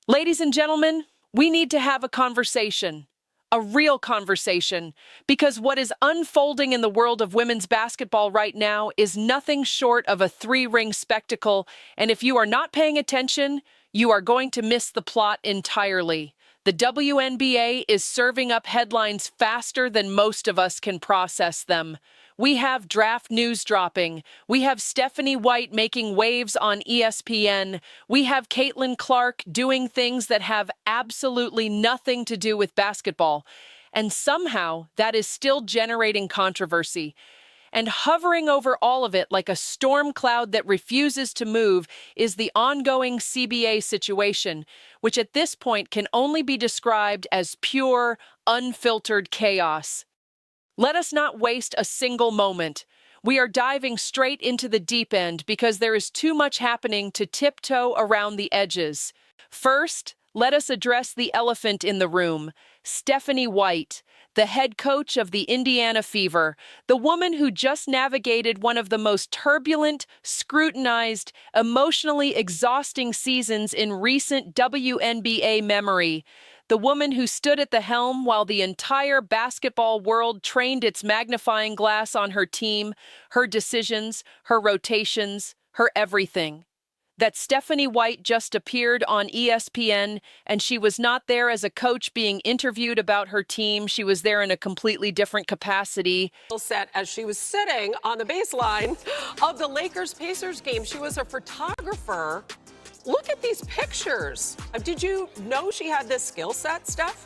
Ladies and gentlemen, we need to have a real conversation, because what is unfolding in the world of women's basketball right now is nothing short of a three-ring spectacle, and if you are not paying attention, you are going to miss the plot entirely. The WNBA is serving up headlines faster than most of us can process them. We have draft news dropping. We have Stephanie White making waves on ESPN. We have Caitlin Clark doing things that have absolutely nothing to do with basketball. And somehow that is still generating controversy. And hovering over all of it like a storm cloud that refuses to move is the ongoing CBA situation, which at this point can only be described as pure, unfiltered chaos. Let us not waste a single moment. We are diving straight into the deep end because there is too much happening to tiptoe around the edges. First, let us address the elephant in the room, Stephanie White, the head coach of the Indiana Fever, the woman who just navigated one of the most turbulent, scrutinized, emotionally exhausting seasons in recent WNBA memory. The woman who stood at the helm while the entire basketball world trained its magnifying glass on her team, her decisions, her rotations, her everything. That Stephanie White just appeared on ESPN, and she was not there as a coach being interviewed about her team. She was there in a completely different capacity. Set as she was sitting on the baseline of the Lakers-Pacers game. She was a photographer. Look at these pictures. Did you know she had this skill set, Steph?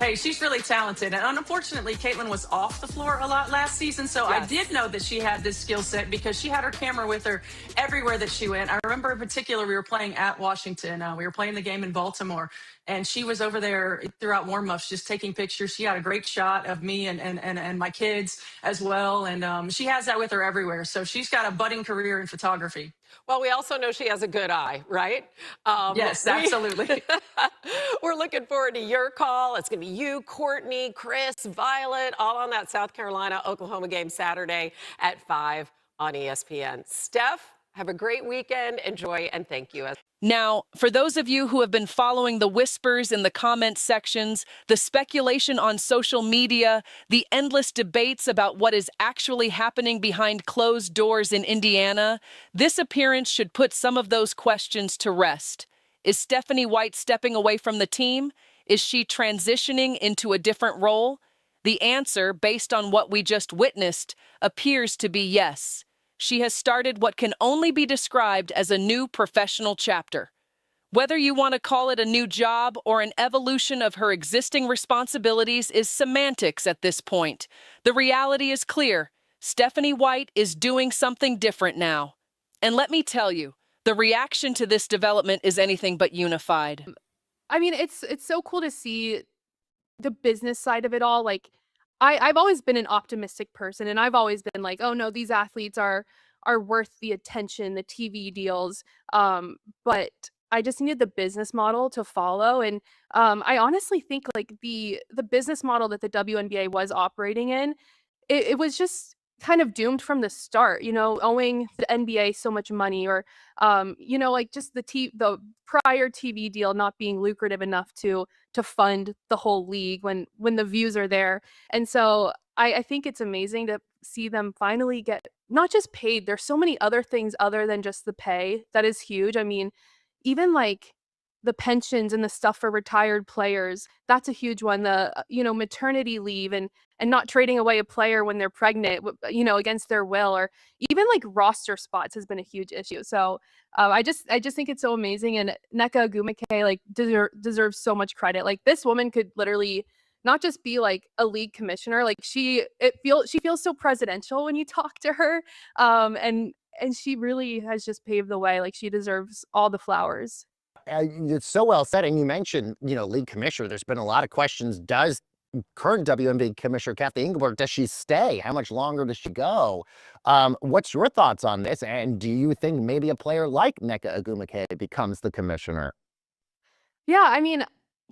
Hey, she's really talented. And unfortunately, Caitlin was off the floor a lot last season. So Yes. I did know that she had this skill set because she had her camera with her everywhere that she went. I remember in particular, we were playing at Washington. We were playing the game in Baltimore. And she was over there throughout warm-ups just taking pictures. She had a great shot of me and my kids as well. And she has that with her everywhere. So she's got a budding career in photography. Well, we also know she has a good eye, right? Yes, absolutely. We're looking forward to your call. It's going to be you, Courtney, Chris, Violet, all on that South Carolina-Oklahoma game Saturday at 5 on ESPN. Steph, have a great weekend. Enjoy, and thank you. Now, for those of you who have been following the whispers in the comment sections, the speculation on social media, the endless debates about what is actually happening behind closed doors in Indiana, this appearance should put some of those questions to rest. Is Stephanie White stepping away from the team? Is she transitioning into a different role? The answer, based on what we just witnessed, appears to be yes. She has started what can only be described as a new professional chapter. Whether you want to call it a new job or an evolution of her existing responsibilities is semantics at this point. The reality is clear. Stephanie White is doing something different now. And let me tell you, the reaction to this development is anything but unified. I mean, it's so cool to see the business side of it all. Like, I've always been an optimistic person, and I've always been like, oh no, these athletes are worth the attention, the TV deals. But I just needed the business model to follow. And I honestly think like the business model that the WNBA was operating in, it was just kind of doomed from the start, owing the NBA so much money, or like just the prior TV deal not being lucrative enough to fund the whole league when the views are there. And so I think it's amazing to see them finally get not just paid. There's so many other things other than just the pay that is huge. I mean, even like the pensions and the stuff for retired players, that's a huge one. The maternity leave and not trading away a player when they're pregnant, against their will, or even like roster spots has been a huge issue. So I just think it's so amazing, and Nneka Ogwumike like deserves so much credit. Like, this woman could literally not just be like a league commissioner. Like, she feels so presidential when you talk to her, and she really has just paved the way. Like, she deserves all the flowers. It's so well said. And you mentioned, league commissioner. There's been a lot of questions. Does current WNBA commissioner Kathy Engelberg, does she stay? How much longer does she go? What's your thoughts on this? And do you think maybe a player like Nneka Ogwumike becomes the commissioner? Yeah, I mean,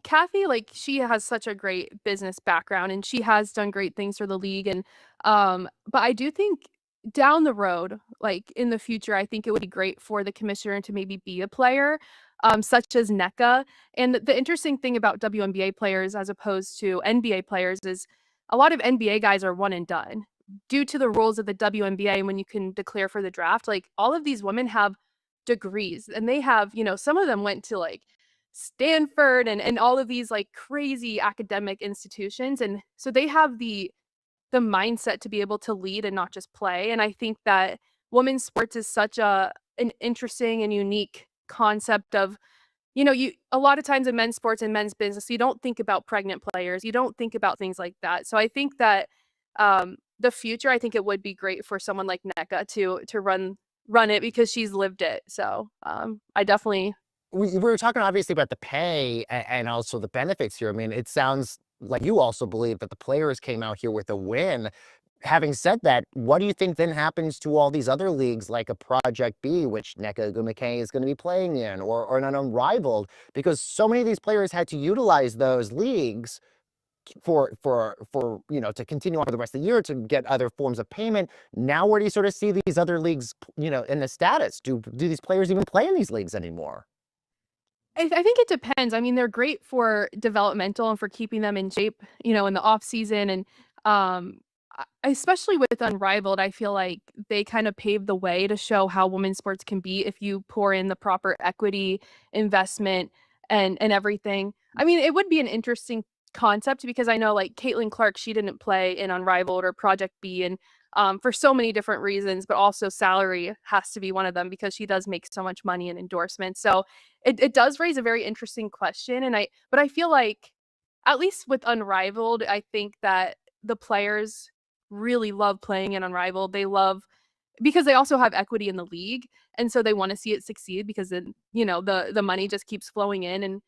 Kathy, like, she has such a great business background, and she has done great things for the league. And but I do think down the road, like in the future, I think it would be great for the commissioner to maybe be a player, such as NECA. And the interesting thing about WNBA players as opposed to NBA players is a lot of NBA guys are one and done due to the rules of the WNBA. When you can declare for the draft, like all of these women have degrees and they have, some of them went to like Stanford and all of these like crazy academic institutions. And so they have the mindset to be able to lead and not just play. And I think that women's sports is such an interesting and unique concept of, you a lot of times in men's sports and men's business, you don't think about pregnant players, you don't think about things like that. So I think that the future, I think it would be great for someone like NECA to run it because she's lived it. So I definitely We were talking obviously about the pay and also the benefits here. I mean, it sounds like you also believe that the players came out here with a win. Having said that, what do you think then happens to all these other leagues like a Project B, which Nneka Ogwumike is going to be playing in, or an Unrivaled? Because so many of these players had to utilize those leagues to continue on for the rest of the year to get other forms of payment. Now, where do you sort of see these other leagues, in the status? Do these players even play in these leagues anymore? I think it depends. I mean, they're great for developmental and for keeping them in shape, in the off season. And especially with Unrivaled, I feel like they kind of paved the way to show how women's sports can be if you pour in the proper equity, investment, and everything. I mean, it would be an interesting concept because I know like Caitlin Clark, she didn't play in Unrivaled or Project B, and for so many different reasons, but also salary has to be one of them because she does make so much money in endorsements. So it does raise a very interesting question. But I feel like at least with Unrivaled, I think that the players really love playing in Unrivaled. They love because they also have equity in the league, and so they want to see it succeed because then the money just keeps flowing in, and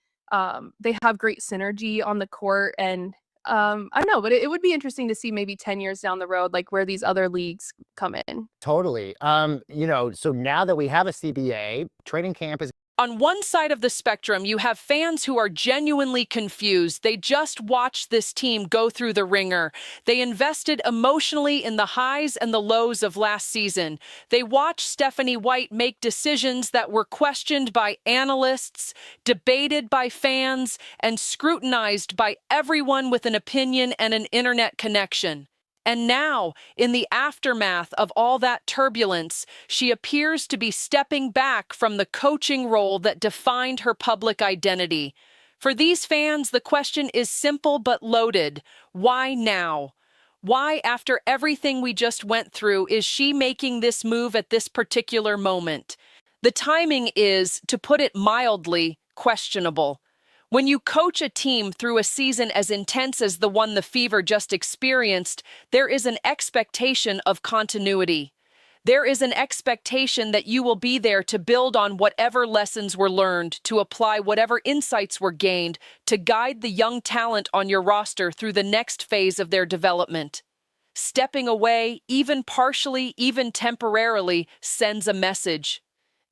they have great synergy on the court. And I don't know, but it would be interesting to see maybe 10 years down the road, like where these other leagues come in. Totally. So now that we have a CBA, training camp is On one side of the spectrum, you have fans who are genuinely confused. They just watched this team go through the ringer. They invested emotionally in the highs and the lows of last season. They watched Stephanie White make decisions that were questioned by analysts, debated by fans, and scrutinized by everyone with an opinion and an internet connection. And now, in the aftermath of all that turbulence, she appears to be stepping back from the coaching role that defined her public identity. For these fans, the question is simple but loaded. Why now? Why, after everything we just went through, is she making this move at this particular moment? The timing is, to put it mildly, questionable. When you coach a team through a season as intense as the one the Fever just experienced, there is an expectation of continuity. There is an expectation that you will be there to build on whatever lessons were learned, to apply whatever insights were gained, to guide the young talent on your roster through the next phase of their development. Stepping away, even partially, even temporarily, sends a message.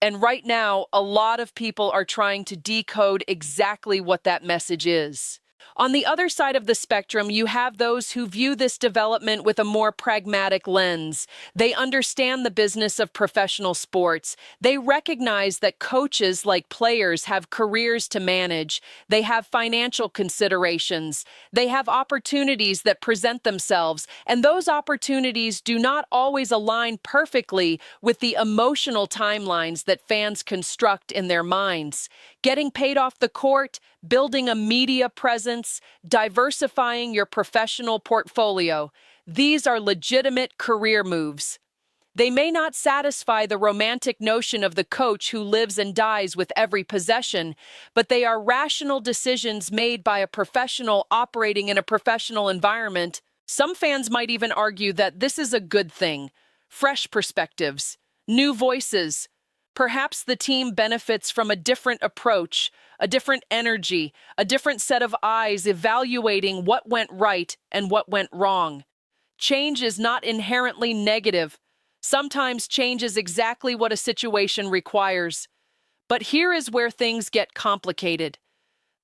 And right now, a lot of people are trying to decode exactly what that message is. On the other side of the spectrum, you have those who view this development with a more pragmatic lens. They understand the business of professional sports. They recognize that coaches, like players, have careers to manage. They have financial considerations. They have opportunities that present themselves, and those opportunities do not always align perfectly with the emotional timelines that fans construct in their minds. Getting paid off the court, building a media presence, diversifying your professional portfolio. These are legitimate career moves. They may not satisfy the romantic notion of the coach who lives and dies with every possession, but they are rational decisions made by a professional operating in a professional environment. Some fans might even argue that this is a good thing. Fresh perspectives, new voices. Perhaps the team benefits from a different approach, a different energy, a different set of eyes evaluating what went right and what went wrong. Change is not inherently negative. Sometimes change is exactly what a situation requires. But here is where things get complicated.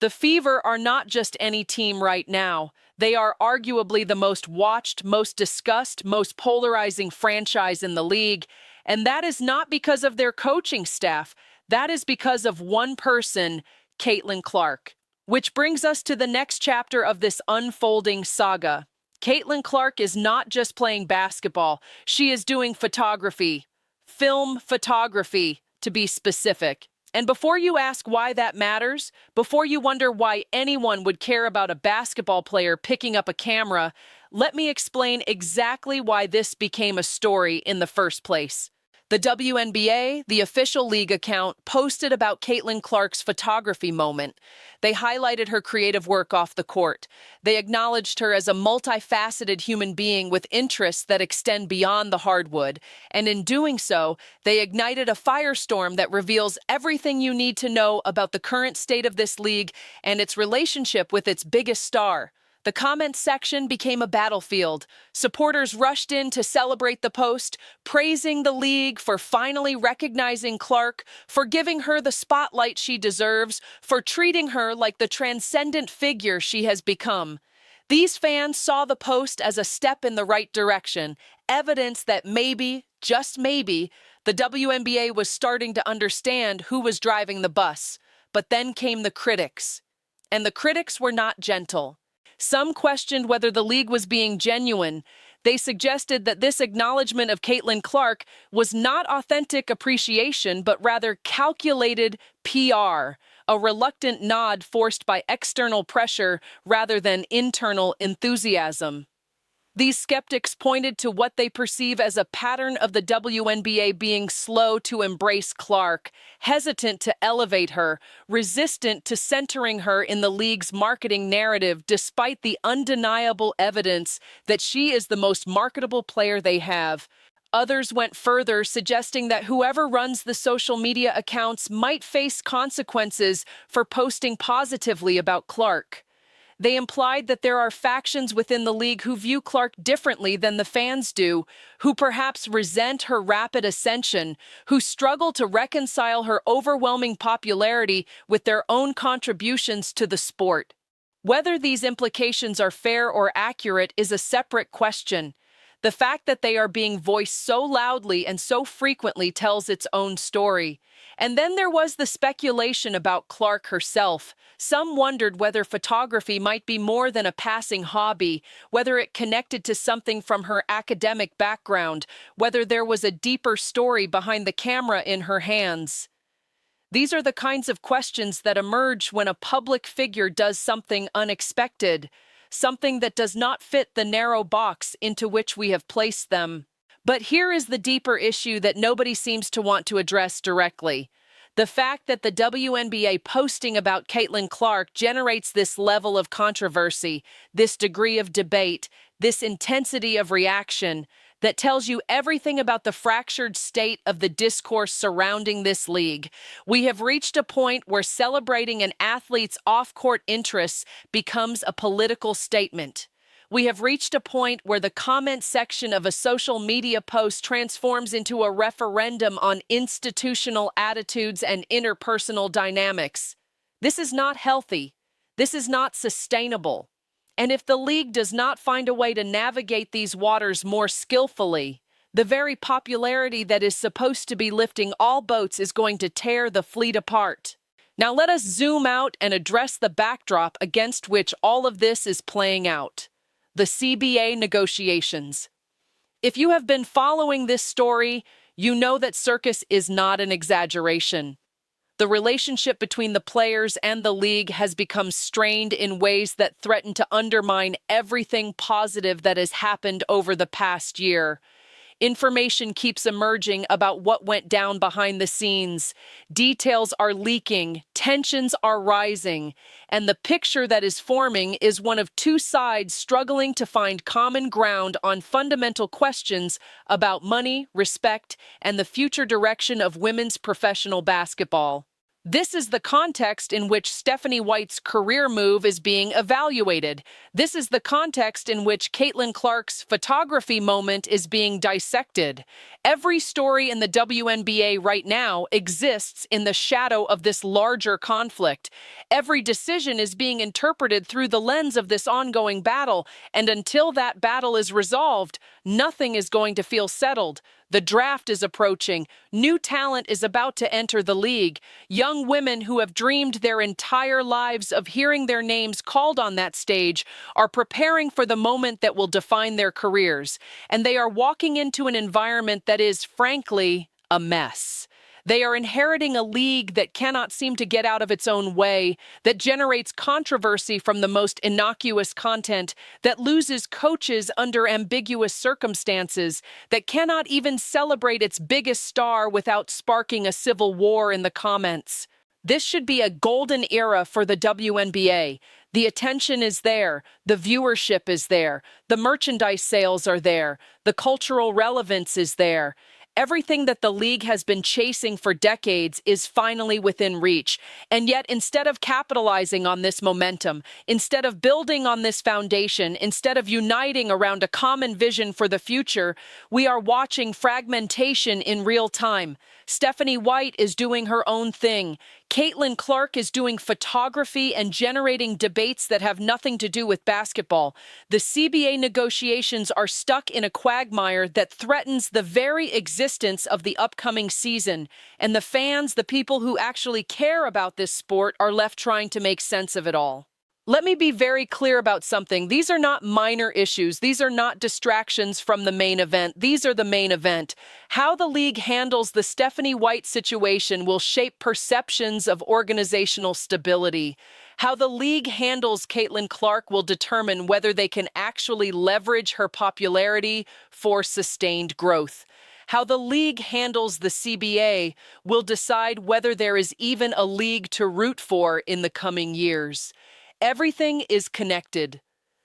The Fever are not just any team right now. They are arguably the most watched, most discussed, most polarizing franchise in the league. And that is not because of their coaching staff. That is because of one person, Caitlin Clark. Which brings us to the next chapter of this unfolding saga. Caitlin Clark is not just playing basketball. She is doing photography. Film photography, to be specific. And before you ask why that matters, before you wonder why anyone would care about a basketball player picking up a camera, let me explain exactly why this became a story in the first place. The WNBA, the official league account, posted about Caitlin Clark's photography moment. They highlighted her creative work off the court. They acknowledged her as a multifaceted human being with interests that extend beyond the hardwood. And in doing so, they ignited a firestorm that reveals everything you need to know about the current state of this league and its relationship with its biggest star. The comments section became a battlefield. Supporters rushed in to celebrate the post, praising the league for finally recognizing Clark, for giving her the spotlight she deserves, for treating her like the transcendent figure she has become. These fans saw the post as a step in the right direction, evidence that maybe, just maybe, the WNBA was starting to understand who was driving the bus. But then came the critics. And the critics were not gentle. Some questioned whether the league was being genuine. They suggested that this acknowledgement of Caitlin Clark was not authentic appreciation, but rather calculated PR, a reluctant nod forced by external pressure rather than internal enthusiasm. These skeptics pointed to what they perceive as a pattern of the WNBA being slow to embrace Clark, hesitant to elevate her, resistant to centering her in the league's marketing narrative despite the undeniable evidence that she is the most marketable player they have. Others went further, suggesting that whoever runs the social media accounts might face consequences for posting positively about Clark. They implied that there are factions within the league who view Clark differently than the fans do, who perhaps resent her rapid ascension, who struggle to reconcile her overwhelming popularity with their own contributions to the sport. Whether these implications are fair or accurate is a separate question. The fact that they are being voiced so loudly and so frequently tells its own story. And then there was the speculation about Clark herself. Some wondered whether photography might be more than a passing hobby, whether it connected to something from her academic background, whether there was a deeper story behind the camera in her hands. These are the kinds of questions that emerge when a public figure does something unexpected, something that does not fit the narrow box into which we have placed them. But here is the deeper issue that nobody seems to want to address directly. The fact that the WNBA posting about Caitlin Clark generates this level of controversy, this degree of debate, this intensity of reaction, that tells you everything about the fractured state of the discourse surrounding this league. We have reached a point where celebrating an athlete's off-court interests becomes a political statement. We have reached a point where the comment section of a social media post transforms into a referendum on institutional attitudes and interpersonal dynamics. This is not healthy. This is not sustainable. And if the league does not find a way to navigate these waters more skillfully, the very popularity that is supposed to be lifting all boats is going to tear the fleet apart. Now let us zoom out and address the backdrop against which all of this is playing out: the CBA negotiations. If you have been following this story, you know that circus is not an exaggeration. The relationship between the players and the league has become strained in ways that threaten to undermine everything positive that has happened over the past year. Information keeps emerging about what went down behind the scenes. Details are leaking, tensions are rising, and the picture that is forming is one of two sides struggling to find common ground on fundamental questions about money, respect, and the future direction of women's professional basketball. This is the context in which Stephanie White's career move is being evaluated. This is the context in which Caitlin Clark's photography moment is being dissected. Every story in the WNBA right now exists in the shadow of this larger conflict. Every decision is being interpreted through the lens of this ongoing battle, and until that battle is resolved, nothing is going to feel settled. The draft is approaching. New talent is about to enter the league. Young women who have dreamed their entire lives of hearing their names called on that stage are preparing for the moment that will define their careers. And they are walking into an environment that is, frankly, a mess. They are inheriting a league that cannot seem to get out of its own way, that generates controversy from the most innocuous content, that loses coaches under ambiguous circumstances, that cannot even celebrate its biggest star without sparking a civil war in the comments. This should be a golden era for the WNBA. The attention is there, the viewership is there, the merchandise sales are there, the cultural relevance is there. Everything that the league has been chasing for decades is finally within reach. And yet, instead of capitalizing on this momentum, instead of building on this foundation, instead of uniting around a common vision for the future, we are watching fragmentation in real time. Stephanie White is doing her own thing. Caitlin Clark is doing photography and generating debates that have nothing to do with basketball. The CBA negotiations are stuck in a quagmire that threatens the very existence of the upcoming season. And the fans, the people who actually care about this sport, are left trying to make sense of it all. Let me be very clear about something. These are not minor issues. These are not distractions from the main event. These are the main event. How the league handles the Stephanie White situation will shape perceptions of organizational stability. How the league handles Caitlin Clark will determine whether they can actually leverage her popularity for sustained growth. How the league handles the CBA will decide whether there is even a league to root for in the coming years. Everything is connected.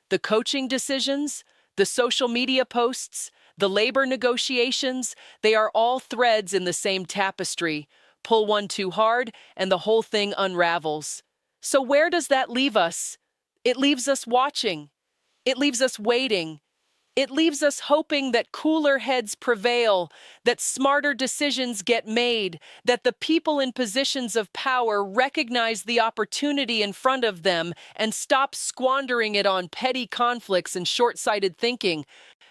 The coaching decisions, the social media posts, the labor negotiations, they are all threads in the same tapestry. Pull one too hard, and the whole thing unravels. So where does that leave us? It leaves us watching. It leaves us waiting. It leaves us hoping that cooler heads prevail, that smarter decisions get made, that the people in positions of power recognize the opportunity in front of them and stop squandering it on petty conflicts and short-sighted thinking.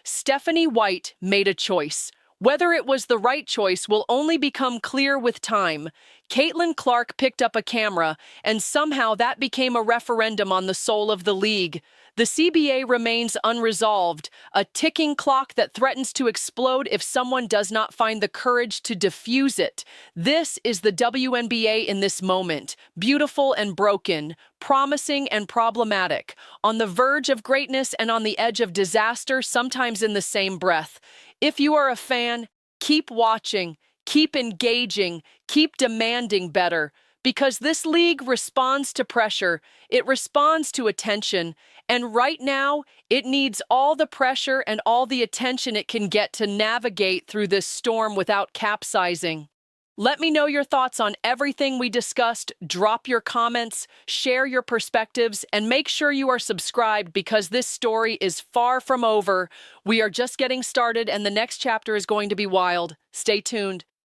Stephanie White made a choice. Whether it was the right choice will only become clear with time. Caitlin Clark picked up a camera, and somehow that became a referendum on the soul of the league. The CBA remains unresolved, a ticking clock that threatens to explode if someone does not find the courage to defuse it. This is the WNBA in this moment, beautiful and broken, promising and problematic, on the verge of greatness and on the edge of disaster, sometimes in the same breath. If you are a fan, keep watching, keep engaging, keep demanding better. Because this league responds to pressure, it responds to attention, and right now, it needs all the pressure and all the attention it can get to navigate through this storm without capsizing. Let me know your thoughts on everything we discussed. Drop your comments, share your perspectives, and make sure you are subscribed because this story is far from over. We are just getting started, and the next chapter is going to be wild. Stay tuned.